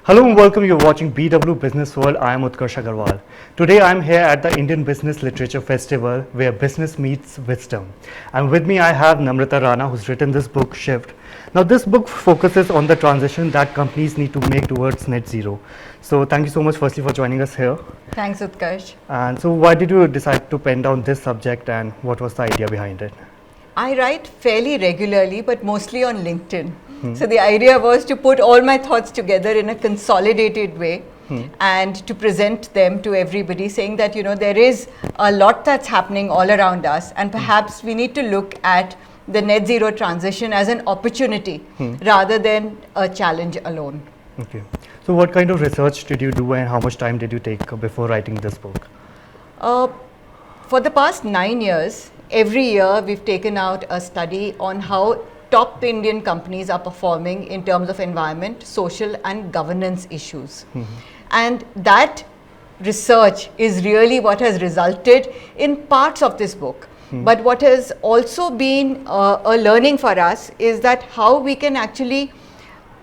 Hello and welcome. You're watching BW Business World. I am Utkarsh Agarwal. Today I'm here at the Indian Business Literature Festival where business meets wisdom. And with me I have Namrata Rana, who's written this book, Shift. Now this book focuses on the transition that companies need to make towards net zero. So thank you so much firstly for joining us here. Thanks, Utkarsh. And so why did you decide to pen down this subject and what was the idea behind it? I write fairly regularly, but mostly on LinkedIn. So the idea was to put all my thoughts together in a consolidated way and to present them to everybody, saying that, there is a lot that's happening all around us, and perhaps we need to look at the net zero transition as an opportunity rather than a challenge alone. Okay. So what kind of research did you do and how much time did you take before writing this book? For the past 9 years, every year we've taken out a study on how top Indian companies are performing in terms of environment, social and governance issues. And that research is really what has resulted in parts of this book. But what has also been a learning for us is that how we can actually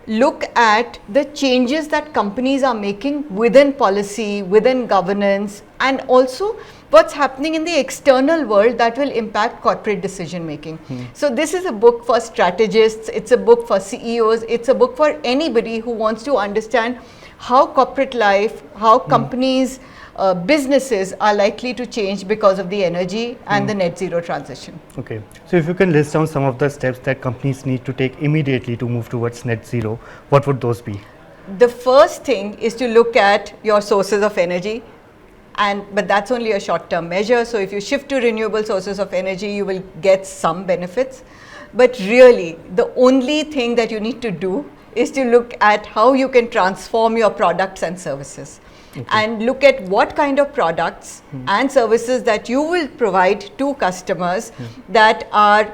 look at the changes that companies are making within policy, within governance, and also what's happening in the external world that will impact corporate decision making. So this is a book for strategists, it's a book for CEOs, it's a book for anybody who wants to understand how corporate life, how companies, businesses are likely to change because of the energy and the net zero transition. Okay, so if you can list down some of the steps that companies need to take immediately to move towards net zero, what would those be? The first thing is to look at your sources of energy, but that's only a short-term measure. So if you shift to renewable sources of energy, you will get some benefits. But really, the only thing that you need to do is to look at how you can transform your products and services. Okay. And look at what kind of products and services that you will provide to customers that are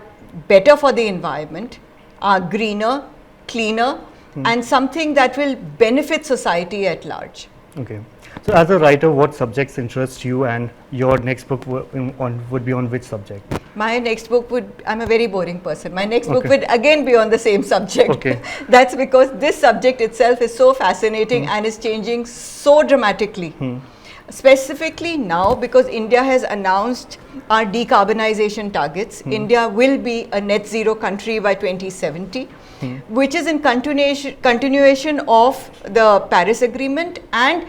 better for the environment, are greener, cleaner, and something that will benefit society at large. Okay. So as a writer, what subjects interest you, and your next book would be on which subject? My next book I'm a very boring person. My next book would again be on the same subject. Okay. That's because this subject itself is so fascinating and is changing so dramatically. Specifically now, because India has announced our decarbonization targets, India will be a net zero country by 2070, which is in continuation of the Paris Agreement, and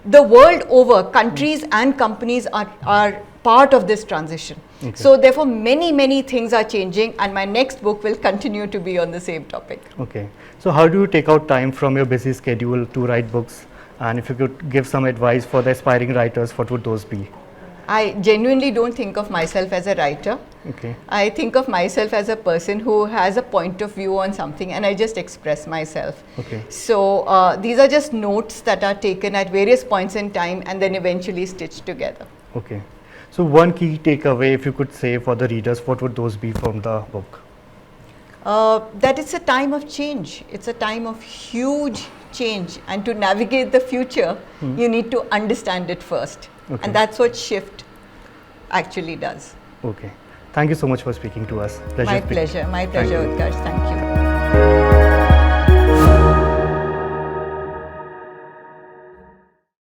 the world over, countries and companies are part of this transition. Okay. So therefore many things are changing, and my next book will continue to be on the same topic. Okay. So how do you take out time from your busy schedule to write books? And if you could give some advice for the aspiring writers, what would those be? I genuinely don't think of myself as a writer. Okay. I think of myself as a person who has a point of view on something, and I just express myself. Okay. So these are just notes that are taken at various points in time and then eventually stitched together. Okay. So one key takeaway, if you could say for the readers, what would those be from the book? That it's a time of change. It's a time of huge change, and to navigate the future, you need to understand it first. Okay. And that's what Shift actually does. Okay. Thank you so much for speaking to us. My pleasure, Utkarsh. Thank you.